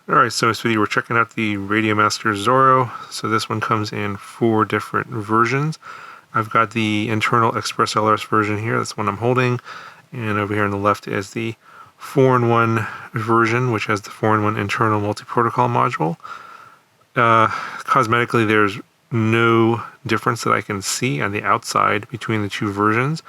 Alright, so in this video we're checking out the Radiomaster Zorro. So this one comes in 4 different versions. I've got the internal Express LRS version here, that's one I'm holding. And over here on the left is the 4-in-1 version, which has the 4-in-1 internal multi-protocol module. Cosmetically, there's no difference that I can see on the outside between the two versions.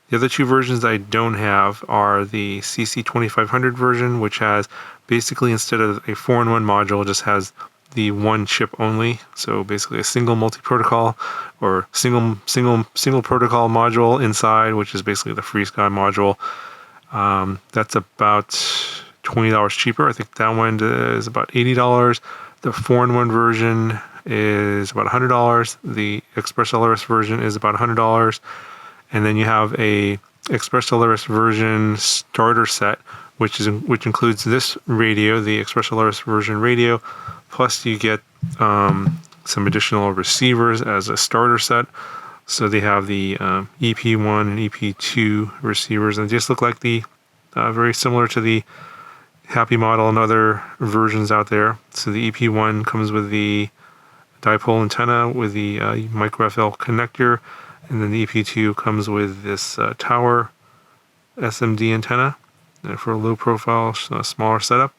The other two versions I don't have are the CC2500 version, which has basically, instead of a 4-in-1 module, it just has the one chip only. So basically a single multi-protocol or single protocol module inside, which is basically the FreeSky module. That's about $20 cheaper. I think that one is about $80. The 4-in-1 version is about $100. The Express LRS version is about $100. And then you have a Express LRS version starter set, which includes this radio, the Express LRS version radio, plus you get some additional receivers as a starter set. So they have the EP1 and EP2 receivers, and they just look like the very similar to the Happy model and other versions out there. So the EP1 comes with the dipole antenna with the micro FL connector. And then the EP2 comes with this tower SMD antenna for a low profile, smaller setup.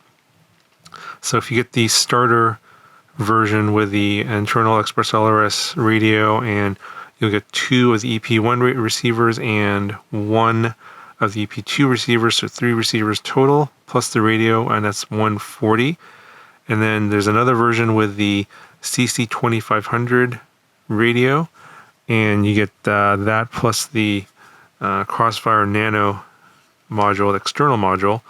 So if you get the starter version with the internal Express LRS radio, and you'll get 2 of the EP1 receivers and 1 of the EP2 receivers, so 3 receivers total, plus the radio, and that's $140. And then there's another version with the CC2500 radio, and you get that plus the Crossfire Nano module, the external module,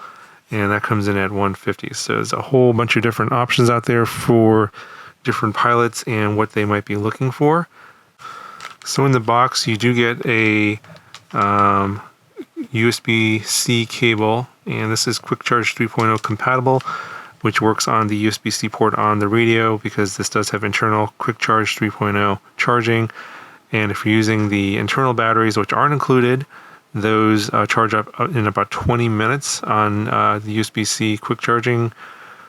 and that comes in at $150. So there's a whole bunch of different options out there for different pilots and what they might be looking for. So in the box you do get a USB-C cable, and this is Quick Charge 3.0 compatible, which works on the USB-C port on the radio, because this does have internal Quick Charge 3.0 charging. And if you're using the internal batteries, which aren't included, those charge up in about 20 minutes on the USB-C quick charging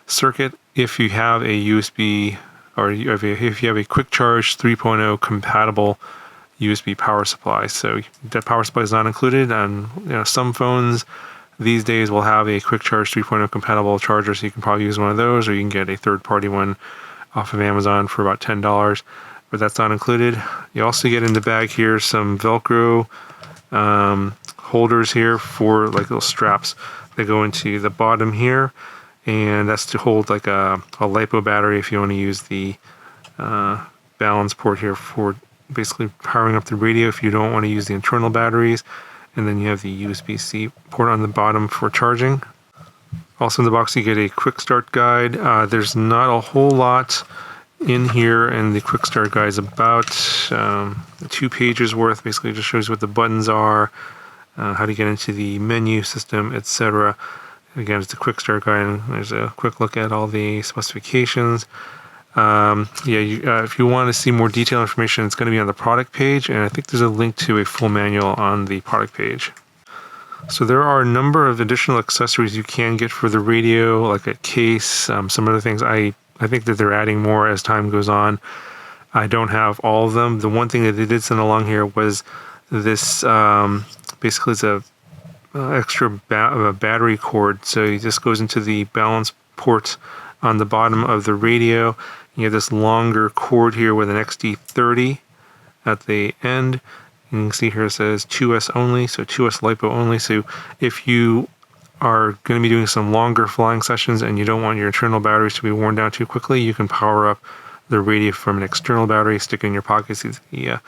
circuit. If you have a USB, or if you have a Quick Charge 3.0 compatible USB power supply. So that power supply is not included, and some phones these days will have a Quick Charge 3.0 compatible charger, so you can probably use one of those, or you can get a third-party one off of Amazon for about $10. But that's not included. You also get in the bag here some Velcro holders here for like little straps that go into the bottom here, and that's to hold like a LiPo battery if you want to use the balance port here for basically powering up the radio if you don't want to use the internal batteries. And then you have the USB-C port on the bottom for charging. Also in the box you get a quick start guide. There's not a whole lot in here, and the quick start guide is about 2 pages worth. Basically it just shows what the buttons are, how to get into the menu system, etc. Again, it's a quick start guide, and there's a quick look at all the specifications. If you want to see more detailed information, it's going to be on the product page, and I think there's a link to a full manual on the product page. So there are a number of additional accessories you can get for the radio, like a case, some other things. I think that they're adding more as time goes on. I don't have all of them. The one thing that they did send along here was this, basically it's a extra battery cord. So it just goes into the balance port on the bottom of the radio. You have this longer cord here with an XD30 at the end. And you can see here it says 2S only, so 2S LiPo only. So if you are going to be doing some longer flying sessions and you don't want your internal batteries to be worn down too quickly, you can power up the radio from an external battery, stick it in your pocket. See, the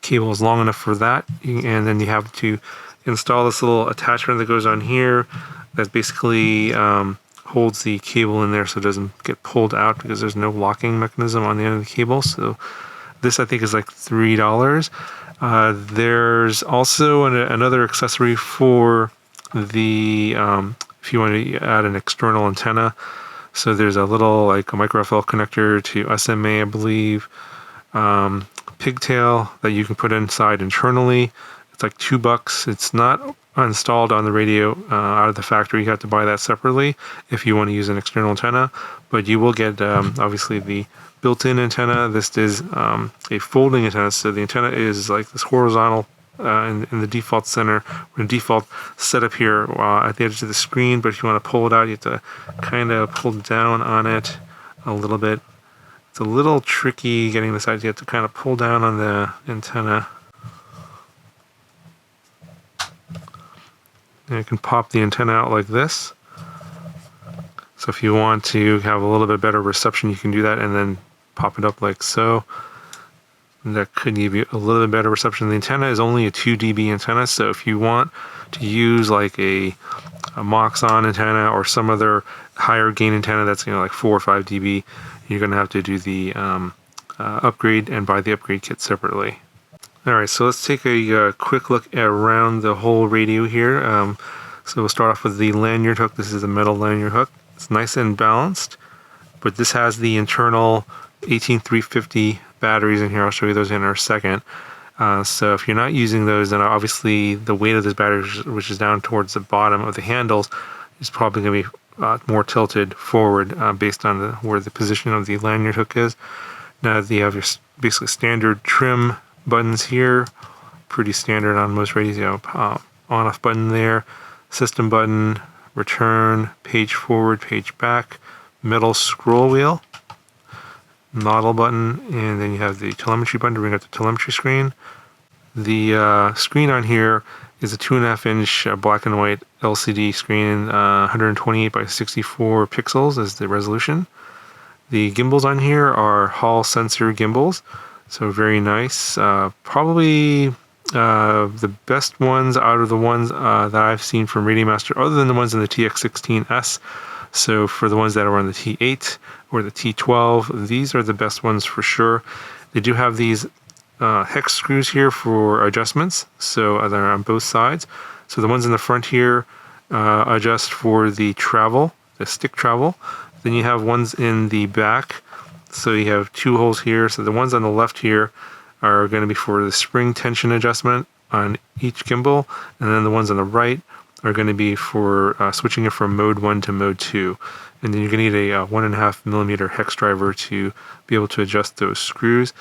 cable is long enough for that, and then you have to install this little attachment that goes on here that basically holds the cable in there so it doesn't get pulled out, because there's no locking mechanism on the end of the cable. So this I think is like $3. There's also another accessory for the if you want to add an external antenna. So there's a little like a micro FL connector to SMA, I believe, pigtail that you can put inside internally. It's like $2. It's not installed on the radio out of the factory. You have to buy that separately if you want to use an external antenna, but you will get obviously the built-in antenna. This is a folding antenna, so the antenna is like this horizontal in the default center, or the default setup here at the edge of the screen, but if you want to pull it out, you have to kind of pull down on it a little bit. It's a little tricky getting this out. You have to kind of pull down on the antenna. And you can pop the antenna out like this. So if you want to have a little bit better reception, you can do that and then pop it up like so. And that could give you a little bit better reception. The antenna is only a 2 dB antenna, so if you want to use like a Moxon antenna or some other higher gain antenna that's like 4 or 5 dB, you're going to have to do the upgrade and buy the upgrade kit separately. Alright, so let's take a quick look around the whole radio here. So we'll start off with the lanyard hook. This is a metal lanyard hook. It's nice and balanced, but this has the internal 18350 batteries in here. I'll show you those in a second. So if you're not using those, then obviously the weight of those batteries, which is down towards the bottom of the handles, is probably going to be more tilted forward based on where the position of the lanyard hook is. Now you have your basically standard trim buttons here, pretty standard on most radios. You have on-off button there, system button, return, page forward, page back, metal scroll wheel, model button, and then you have the telemetry button to bring up the telemetry screen. The screen on here is a 2.5 inch black and white LCD screen, 128 by 64 pixels is the resolution. The gimbals on here are Hall sensor gimbals, so very nice. Probably the best ones out of the ones that I've seen from Radiomaster, other than the ones in the TX16S. So for the ones that are on the T8 or the T12, these are the best ones for sure. They do have these hex screws here for adjustments, so they're on both sides. So the ones in the front here adjust for the travel, the stick travel. Then you have ones in the back, so you have 2 holes here. So the ones on the left here are going to be for the spring tension adjustment on each gimbal, and then the ones on the right are going to be for switching it from mode 1 to mode 2. And then you're going to need a 1.5mm hex driver to be able to adjust those screws.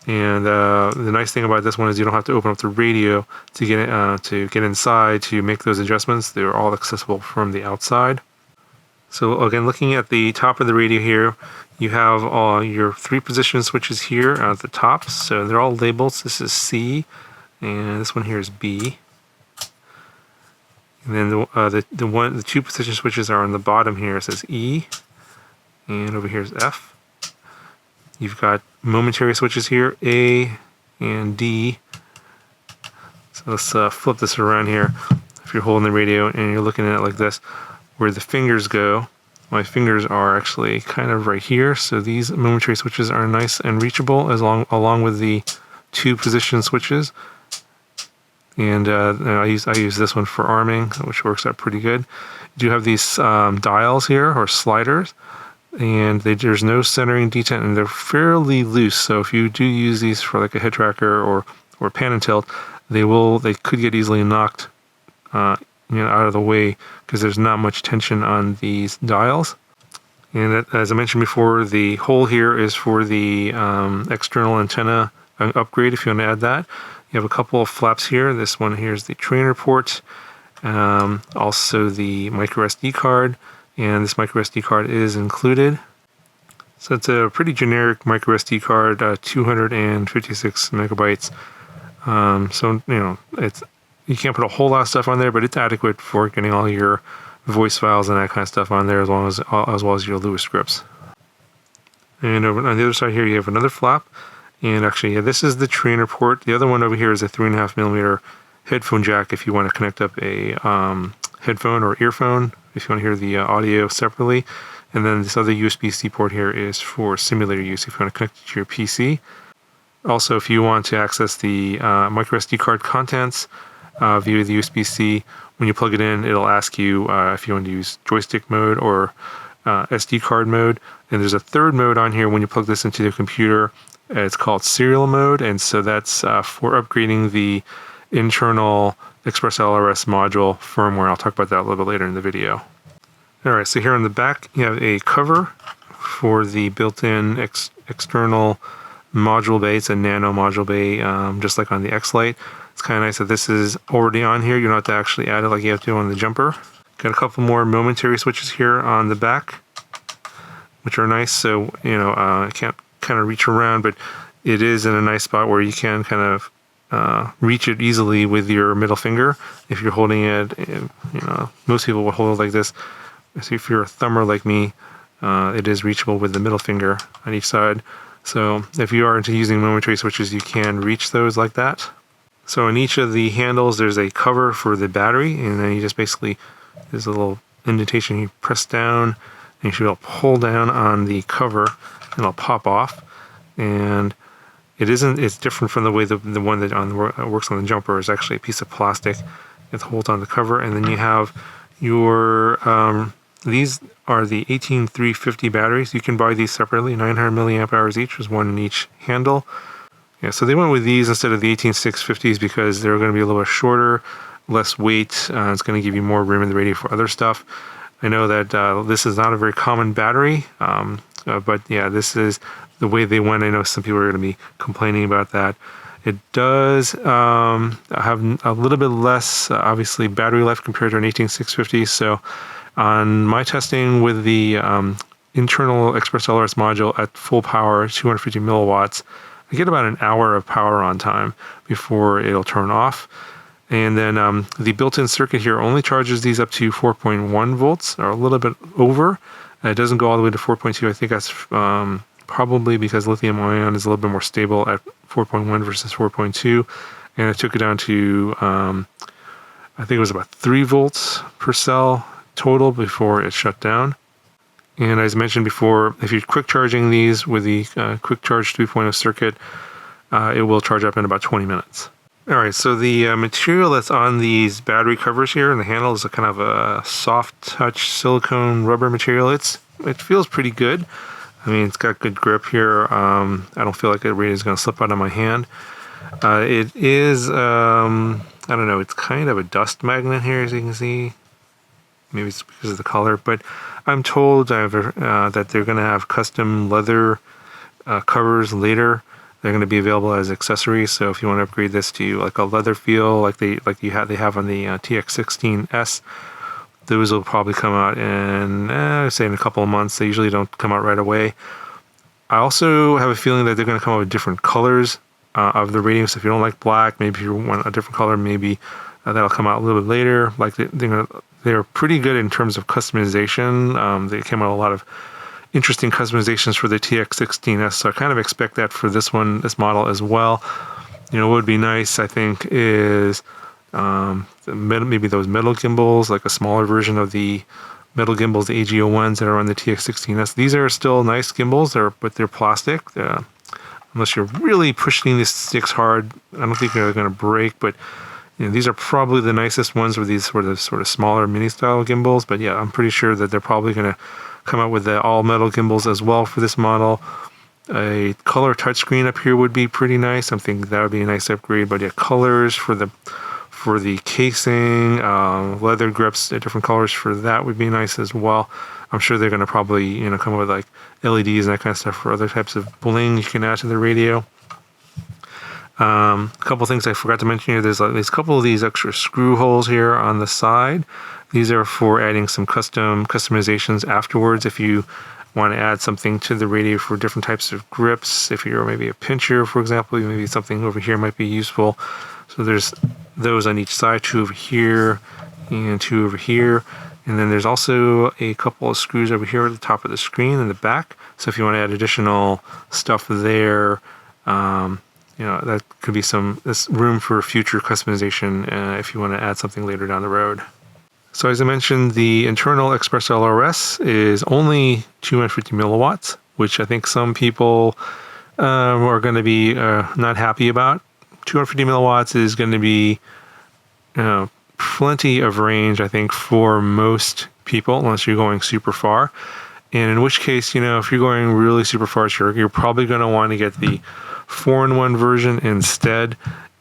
And the nice thing about this one is you don't have to open up the radio to get inside to make those adjustments. They're all accessible from the outside. So again, looking at the top of the radio here, you have all your 3 position switches here at the top. So they're all labeled. This is C, and this one here is B. And then the 2 position switches are on the bottom here. It says E, and over here is F. You've got momentary switches here, A and D. So let's flip this around here. If you're holding the radio and you're looking at it like this, where the fingers go, my fingers are actually kind of right here. So these momentary switches are nice and reachable along with the 2 position switches. And I use this one for arming, which works out pretty good. You do have these dials here, or sliders, and there's no centering detent, and they're fairly loose. So if you do use these for like a head tracker or pan and tilt, they could get easily knocked out of the way because there's not much tension on these dials. And as I mentioned before, the hole here is for the external antenna upgrade if you want to add that. You have a couple of flaps here. This one here is the trainer port, also the micro SD card, and this micro SD card is included. So it's a pretty generic micro SD card, 256 megabytes. So you can't put a whole lot of stuff on there, but it's adequate for getting all your voice files and that kind of stuff on there, as well as your Lewis scripts. And over on the other side here, you have another flap. And actually, yeah, this is the trainer port. The other one over here is a 3.5mm headphone jack if you want to connect up a headphone or earphone, if you want to hear the audio separately. And then this other USB-C port here is for simulator use if you want to connect it to your PC. Also, if you want to access the micro SD card contents via the USB-C, when you plug it in, it'll ask you if you want to use joystick mode or SD card mode. And there's a third mode on here when you plug this into the computer. It's called serial mode, and so that's for upgrading the internal Express LRS module firmware. I'll talk about that a little bit later in the video. Alright, so here on the back you have a cover for the built-in external module bay. It's a nano module bay, just like on the X-Lite. It's kind of nice that this is already on here. You don't have to actually add it like you have to on the jumper. Got a couple more momentary switches here on the back, which are nice. So, you know, I can't kind of reach around, but it is in a nice spot where you can kind of reach it easily with your middle finger. If you're holding it, you know, most people will hold it like this. So if you're a thumber like me, it is reachable with the middle finger on each side. So if you are into using momentary switches, you can reach those like that. So in each of the handles, there's a cover for the battery, and then you just basically, there's a little indentation you press down, and you should be able to pull down on the cover, and it'll pop off. And it's different from the way the one that works on the jumper is actually a piece of plastic that holds on the cover. And then you have your, these are the 18350 batteries. You can buy these separately, 900 milliamp hours each, there's one in each handle. Yeah, so they went with these instead of the 18650s because they're going to be a little bit shorter, less weight. It's going to give you more room in the radio for other stuff. I know that this is not a very common battery, but yeah, this is the way they went. I know some people are going to be complaining about that. It does have a little bit less, obviously, battery life compared to an 18650. So on my testing with the internal Express LRS module at full power, 250 milliwatts, I get about an hour of power on time before it'll turn off. And then the built-in circuit here only charges these up to 4.1 volts, or a little bit over. It doesn't go all the way to 4.2. I think that's probably because lithium ion is a little bit more stable at 4.1 versus 4.2. And I took it down to, I think it was about 3 volts per cell total before it shut down. And as mentioned before, if you're quick charging these with the quick charge 3.0 circuit, it will charge up in about 20 minutes. All right, so the material that's on these battery covers here and the handle is a kind of a soft touch silicone rubber material. It feels pretty good. I mean, it's got good grip here. I don't feel like the radio is going to slip out of my hand. It is, I don't know, it's kind of a dust magnet here, as you can see. Maybe it's because of the color, but I'm told that they're going to have custom leather covers later. They're going to be available as accessories. So if you want to upgrade this to like a leather feel, like they have on the TX16S, those will probably come out in say in a couple of months. They usually don't come out right away. I also have a feeling that they're going to come out with different colors of the radio. So if you don't like black, maybe you want a different color, maybe that'll come out a little bit later. Like they're pretty good in terms of customization. They came out with a lot of interesting customizations for the TX16S, so I kind of expect that for this model as well. You know, what would be nice, I think, is maybe those metal gimbals, like a smaller version of the metal gimbals, the AGO1s that are on the TX16S. These are still nice gimbals, but they're plastic. Unless you're really pushing these sticks hard, I don't think they're going to break, but you know, these are probably the nicest ones with these sort of smaller mini style gimbals. But yeah, I'm pretty sure that they're probably going to come out with the all metal gimbals as well for this model. A color touchscreen up here would be pretty nice. I think that would be a nice upgrade. But yeah, colors for the casing, leather grips, different colors for that would be nice as well. I'm sure they're going to probably come up with like LEDs and that kind of stuff for other types of bling you can add to the radio. A couple things I forgot to mention here. There's a couple of these extra screw holes here on the side. These are for adding some customizations afterwards. If you want to add something to the radio for different types of grips, if you're maybe a pincher, for example, maybe something over here might be useful. So there's those on each side, 2 over here and 2 over here. And then there's also a couple of screws over here at the top of the screen in the back. So if you want to add additional stuff there, that could be this room for future customization if you want to add something later down the road. So as I mentioned, the internal Express LRS is only 250 milliwatts, which I think some people are going to be not happy about. 250 milliwatts is going to be plenty of range, I think, for most people, unless you're going super far. And in which case, if you're going really super far, you're probably going to want to get the 4-in-1 version instead.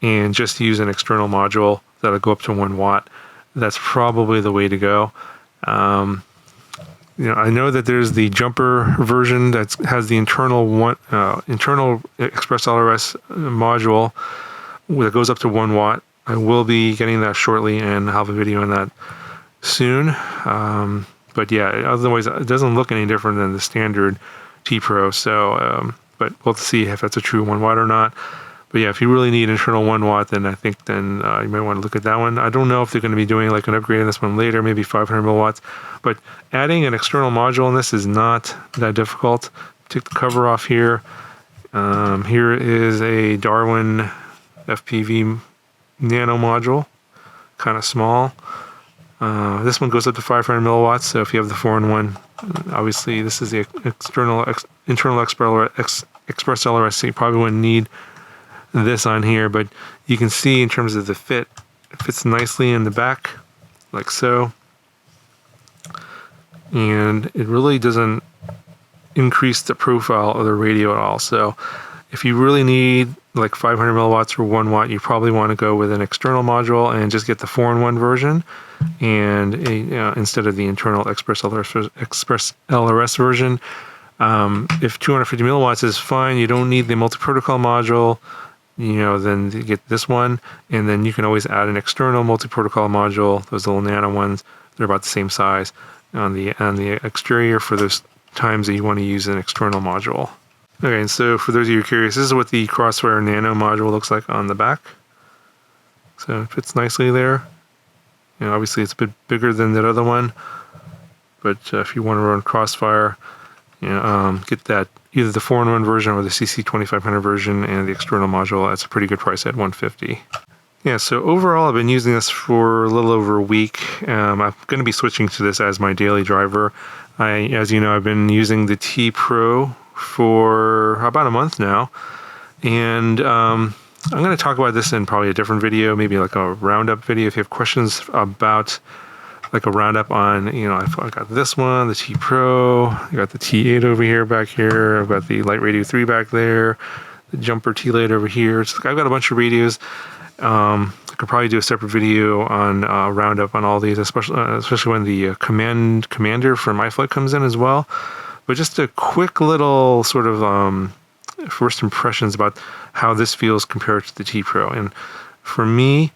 and just use an external module that'll go up to 1 watt. That's probably the way to go. I know that there's the jumper version that has the internal Express LRS module that goes up to 1 watt. I will be getting that shortly and have a video on that soon. But yeah, otherwise it doesn't look any different than the standard T Pro. So, but we'll see if that's a true 1 watt or not. But yeah, if you really need internal 1 watt, then I think you might want to look at that one. I don't know if they're going to be doing like an upgrade on this one later, maybe 500 milliwatts. But adding an external module in this is not that difficult. Take the cover off here. Here is a Darwin FPV nano module, kind of small. This one goes up to 500 milliwatts. So if you have the 4-in-1, obviously this is the internal Express LRS. So you probably wouldn't need this on here, but you can see in terms of the fit, it fits nicely in the back, like so. And it really doesn't increase the profile of the radio at all. So if you really need like 500 milliwatts or 1 watt, you probably want to go with an external module and just get the 4-in-1 version, and instead of the internal Express LRS version. If 250 milliwatts is fine, you don't need the multi-protocol module, then you get this one, and then you can always add an external multi-protocol module. Those little nano ones, they're about the same size on the exterior for those times that you want to use an external module. Okay, and so for those of you curious, this is what the Crossfire Nano module looks like on the back. So it fits nicely there. Obviously it's a bit bigger than that other one, but if you want to run Crossfire, get that either the 4-in-1 version or the CC2500 version and the external module. That's a pretty good price at $150. Yeah, so overall I've been using this for a little over a week. I'm going to be switching to this as my daily driver. As you know, I've been using the T Pro for about a month now, and I'm going to talk about this in probably a different video, maybe like a roundup video. If you have questions about like a roundup on, I've got this one, the T Pro, I got the T8 over here, back here, I've got the Light Radio 3 back there, the Jumper T-Lite over here. I've got a bunch of radios. I could probably do a separate video on roundup on all these, especially when the Commander for my flight comes in as well. But just a quick little sort of first impressions about how this feels compared to the T Pro. And for me,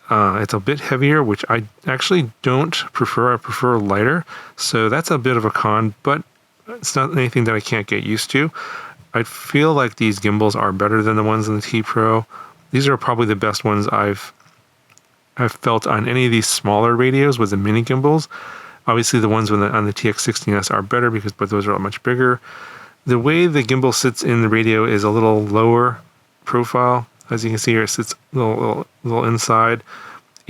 it's a bit heavier, which I actually don't prefer. I prefer lighter. So that's a bit of a con, but it's not anything that I can't get used to. I feel like these gimbals are better than the ones in the T Pro. These are probably the best ones I've felt on any of these smaller radios with the mini gimbals. Obviously, the ones on the TX16S are better but those are much bigger. The way the gimbal sits in the radio is a little lower profile. As you can see here, it sits a little inside.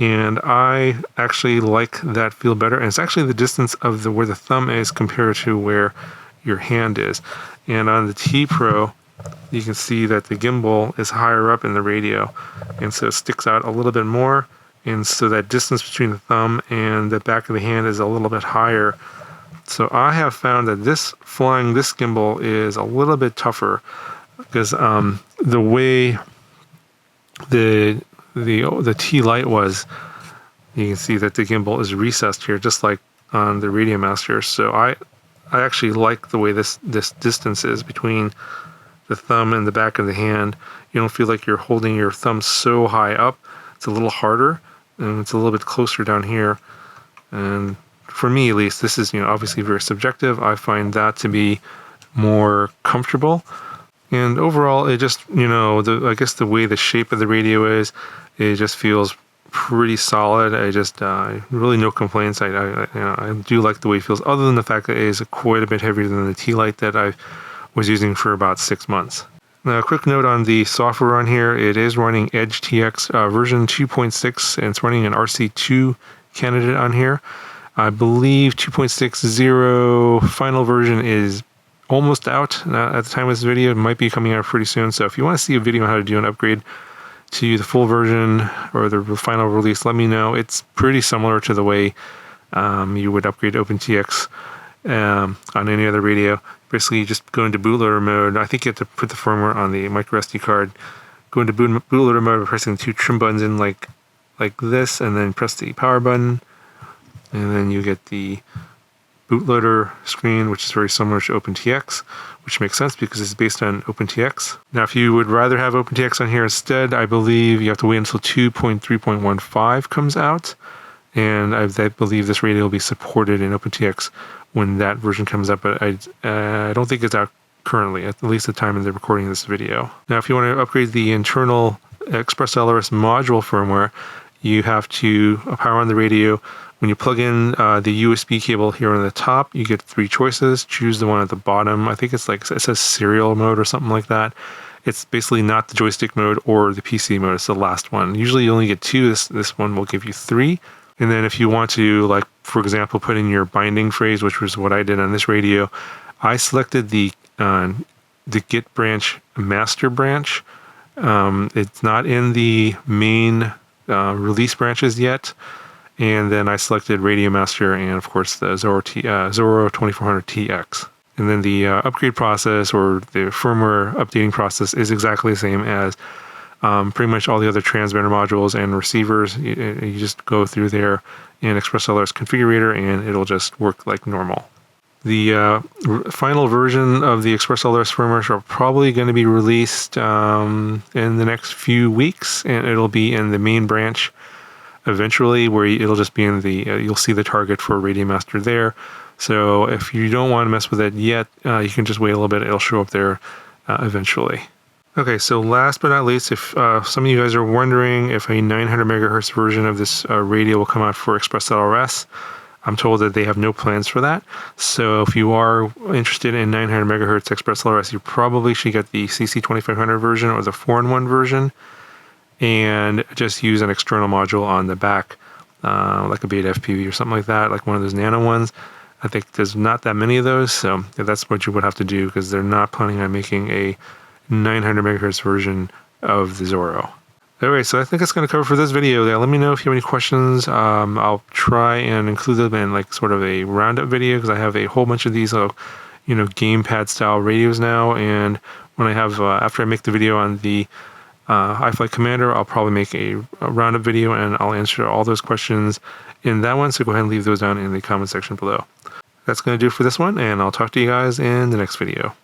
And I actually like that feel better. And it's actually the distance of where the thumb is compared to where your hand is. And on the T Pro, you can see that the gimbal is higher up in the radio. And so it sticks out a little bit more. And so that distance between the thumb and the back of the hand is a little bit higher. So I have found that flying this gimbal is a little bit tougher because the way the T-Lite was, you can see that the gimbal is recessed here, just like on the Radiomaster. So I actually like the way this distance is between the thumb and the back of the hand. You don't feel like you're holding your thumb so high up. It's a little harder, and it's a little bit closer down here. And for me, at least, this is obviously very subjective. I find that to be more comfortable. And overall, it just I guess the way the shape of the radio is, it just feels pretty solid. Really no complaints. I do like the way it feels, other than the fact that it is quite a bit heavier than the T-Lite that I was using for about 6 months. Now, a quick note on the software on here. It is running Edge TX version 2.6, and it's running an RC2 candidate on here. I believe 2.60 final version is almost out at the time of this video. It might be coming out pretty soon. So if you want to see a video on how to do an upgrade to the full version or the final release, let me know. It's pretty similar to the way you would upgrade OpenTX on any other radio. Basically, you just go into bootloader mode. I think you have to put the firmware on the micro SD card go into bootloader mode by pressing the 2 trim buttons in like this, and then press the power button, and then you get the bootloader screen, which is very similar to OpenTX, which makes sense because it's based on OpenTX. Now, if you would rather have OpenTX on here instead, I believe you have to wait until 2.3.15 comes out, and I believe this radio will be supported in OpenTX when that version comes up, but I don't think it's out currently, at least at the time of the recording of this video. Now, if you want to upgrade the internal ExpressLRS module firmware, you have to power on the radio. When you plug in the USB cable here on the top, you get 3 choices. Choose the one at the bottom. I think it's like, it says serial mode or something like that. It's basically not the joystick mode or the PC mode. It's the last one. Usually you only get 2. This one will give you 3. And then if you want to, like, for example, put in your binding phrase, which was what I did on this radio, I selected the Git branch master branch. It's not in the main release branches yet. And then I selected Radiomaster and, of course, the Zorro 2400TX. And then the upgrade process or the firmware updating process is exactly the same as pretty much all the other transmitter modules and receivers. You just go through there in ExpressLRS configurator, and it'll just work like normal. The final version of the ExpressLRS firmware are probably going to be released in the next few weeks, and it'll be in the main branch eventually, where it'll just be in the, you'll see the target for Radiomaster there. So if you don't want to mess with it yet, you can just wait a little bit. It'll show up there eventually. Okay, so last but not least, if some of you guys are wondering if a 900 megahertz version of this radio will come out for ExpressLRS, I'm told that they have no plans for that. So if you are interested in 900 megahertz ExpressLRS, you probably should get the CC2500 version or the 4-in-1 version, and just use an external module on the back, like a Beta FPV or something like that, like one of those nano ones. I think there's not that many of those, so that's what you would have to do, because they're not planning on making a 900 megahertz version of the Zorro. Anyway, so I think that's going to cover for this video. Let me know if you have any questions. I'll try and include them in like sort of a roundup video, because I have a whole bunch of these gamepad style radios now, and when I have after I make the video on the iFlight Commander, I'll probably make a roundup video, and I'll answer all those questions in that one, so go ahead and leave those down in the comment section below. That's going to do it for this one, and I'll talk to you guys in the next video.